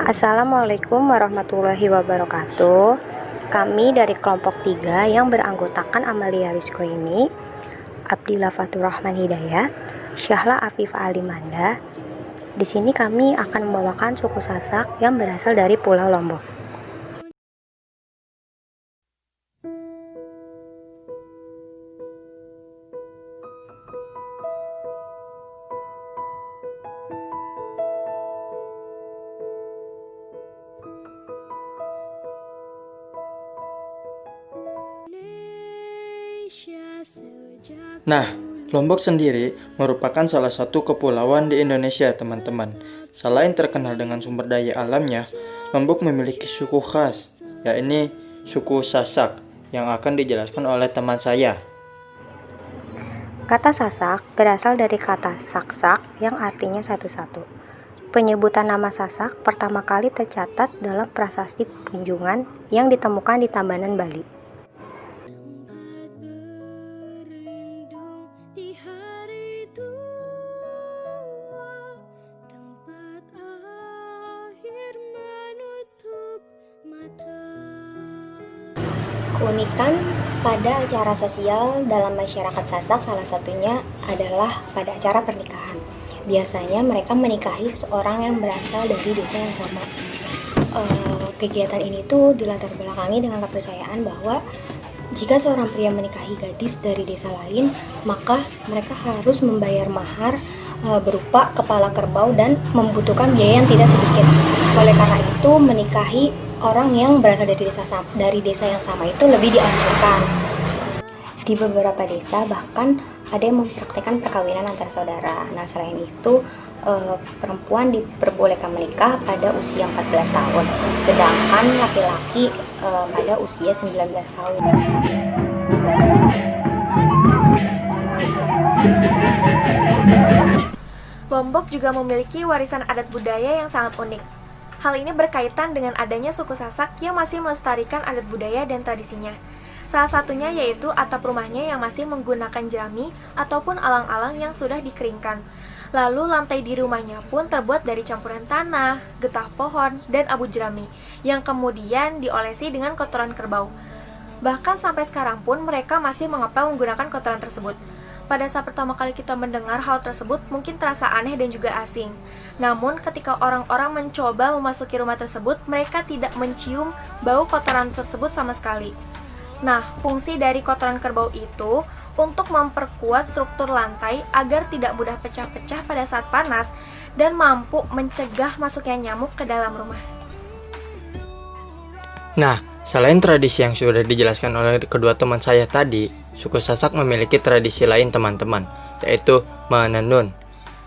Assalamualaikum warahmatullahi wabarakatuh. Kami dari kelompok 3 yang beranggotakan Amalia Rizko ini, Abdillah Fatur Rahman Hidayat, Syahla Afifah Alimanda. Di sini kami akan membawakan suku Sasak yang berasal dari Pulau Lombok. Nah, Lombok sendiri merupakan salah satu kepulauan di Indonesia, teman-teman. Selain terkenal dengan sumber daya alamnya, Lombok memiliki suku khas, yakni suku Sasak, yang akan dijelaskan oleh teman saya. Kata Sasak berasal dari kata saksak yang artinya satu-satu. Penyebutan nama Sasak pertama kali tercatat dalam prasasti Punjungan yang ditemukan di Tabanan, Bali. Keunikan pada acara sosial dalam masyarakat Sasak salah satunya adalah pada acara pernikahan. Biasanya mereka menikahi seseorang yang berasal dari desa yang sama. Kegiatan ini tuh dilatar belakangi dengan kepercayaan bahwa jika seorang pria menikahi gadis dari desa lain, maka mereka harus membayar mahar berupa kepala kerbau dan membutuhkan biaya yang tidak sedikit. Oleh karena itu, menikahi orang yang berasal dari desa yang sama itu lebih dianjurkan. Di beberapa desa bahkan ada yang mempraktikkan perkawinan antar saudara. Nah, selain itu, perempuan diperbolehkan menikah pada usia 14 tahun, sedangkan laki-laki pada usia 19 tahun. Lombok juga memiliki warisan adat budaya yang sangat unik. Hal ini berkaitan dengan adanya suku Sasak yang masih melestarikan adat budaya dan tradisinya. Salah satunya yaitu atap rumahnya yang masih menggunakan jerami ataupun alang-alang yang sudah dikeringkan. Lalu lantai di rumahnya pun terbuat dari campuran tanah, getah pohon, dan abu jerami yang kemudian diolesi dengan kotoran kerbau. Bahkan sampai sekarang pun mereka masih mengepel menggunakan kotoran tersebut. Pada saat pertama kali kita mendengar hal tersebut mungkin terasa aneh dan juga asing. Namun ketika orang-orang mencoba memasuki rumah tersebut, mereka tidak mencium bau kotoran tersebut sama sekali. Nah, fungsi dari kotoran kerbau itu untuk memperkuat struktur lantai agar tidak mudah pecah-pecah pada saat panas dan mampu mencegah masuknya nyamuk ke dalam rumah. Nah, selain tradisi yang sudah dijelaskan oleh kedua teman saya tadi, suku Sasak memiliki tradisi lain, teman-teman, yaitu menenun.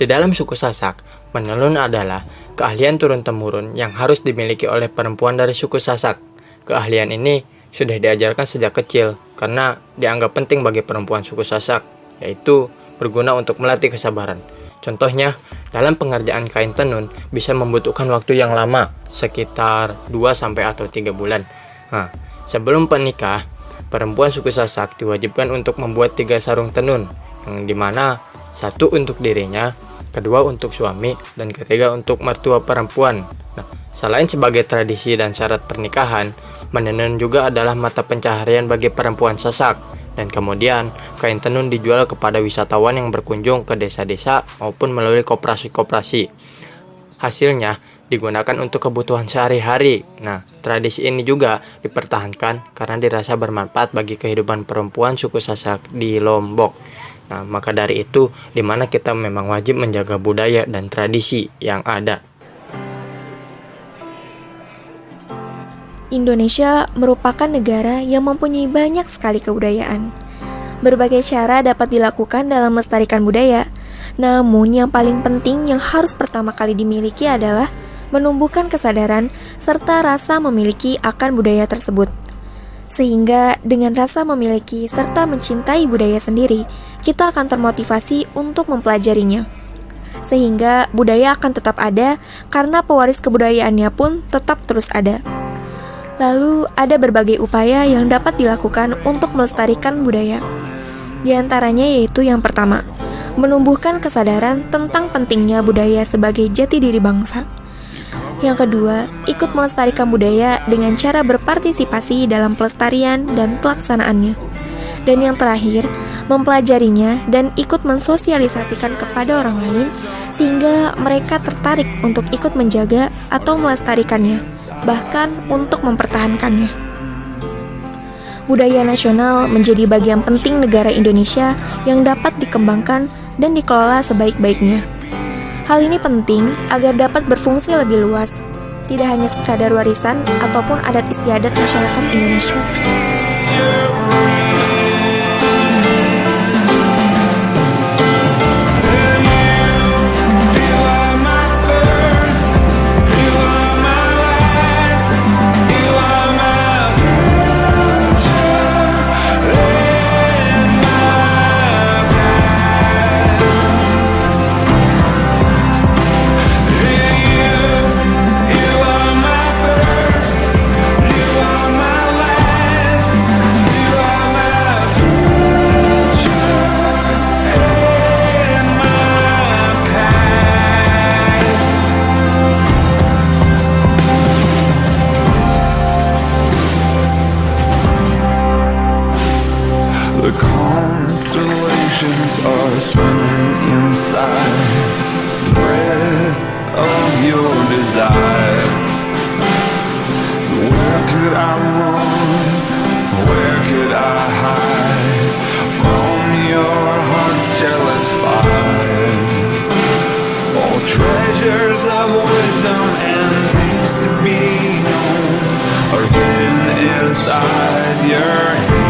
Di dalam suku Sasak, menenun adalah keahlian turun-temurun yang harus dimiliki oleh perempuan dari suku Sasak. Keahlian ini sudah diajarkan sejak kecil karena dianggap penting bagi perempuan suku Sasak, yaitu berguna untuk melatih kesabaran. Contohnya, dalam pengerjaan kain tenun bisa membutuhkan waktu yang lama, sekitar 2-3 bulan. Nah, sebelum menikah, perempuan suku Sasak diwajibkan untuk membuat 3 sarung tenun, yang dimana 1 untuk dirinya, kedua untuk suami, dan ketiga untuk mertua perempuan. Nah, selain sebagai tradisi dan syarat pernikahan, menenun juga adalah mata pencaharian bagi perempuan Sasak. Dan kemudian, kain tenun dijual kepada wisatawan yang berkunjung ke desa-desa maupun melalui koperasi-koperasi. Hasilnya digunakan untuk kebutuhan sehari-hari. Nah, tradisi ini juga dipertahankan karena dirasa bermanfaat bagi kehidupan perempuan suku Sasak di Lombok. Nah, maka dari itu, di mana kita memang wajib menjaga budaya dan tradisi yang ada. Indonesia merupakan negara yang mempunyai banyak sekali kebudayaan. Berbagai cara dapat dilakukan dalam melestarikan budaya. Namun yang paling penting yang harus pertama kali dimiliki adalah menumbuhkan kesadaran serta rasa memiliki akan budaya tersebut. Sehingga dengan rasa memiliki serta mencintai budaya sendiri, kita akan termotivasi untuk mempelajarinya. Sehingga budaya akan tetap ada karena pewaris kebudayaannya pun tetap terus ada. Lalu ada berbagai upaya yang dapat dilakukan untuk melestarikan budaya. Di antaranya yaitu yang pertama, menumbuhkan kesadaran tentang pentingnya budaya sebagai jati diri bangsa. Yang kedua, ikut melestarikan budaya dengan cara berpartisipasi dalam pelestarian dan pelaksanaannya. Dan yang terakhir, mempelajarinya dan ikut mensosialisasikan kepada orang lain sehingga mereka tertarik untuk ikut menjaga atau melestarikannya, bahkan untuk mempertahankannya. Budaya nasional menjadi bagian penting negara Indonesia yang dapat dikembangkan dan dikelola sebaik-baiknya. Hal ini penting agar dapat berfungsi lebih luas, tidak hanya sekadar warisan ataupun adat istiadat masyarakat Indonesia. The constellations are spinning inside the breath of your desire. Where could I run? Where could I hide from your heart's jealous fire? All treasures of wisdom and things to be known are hidden inside your hand.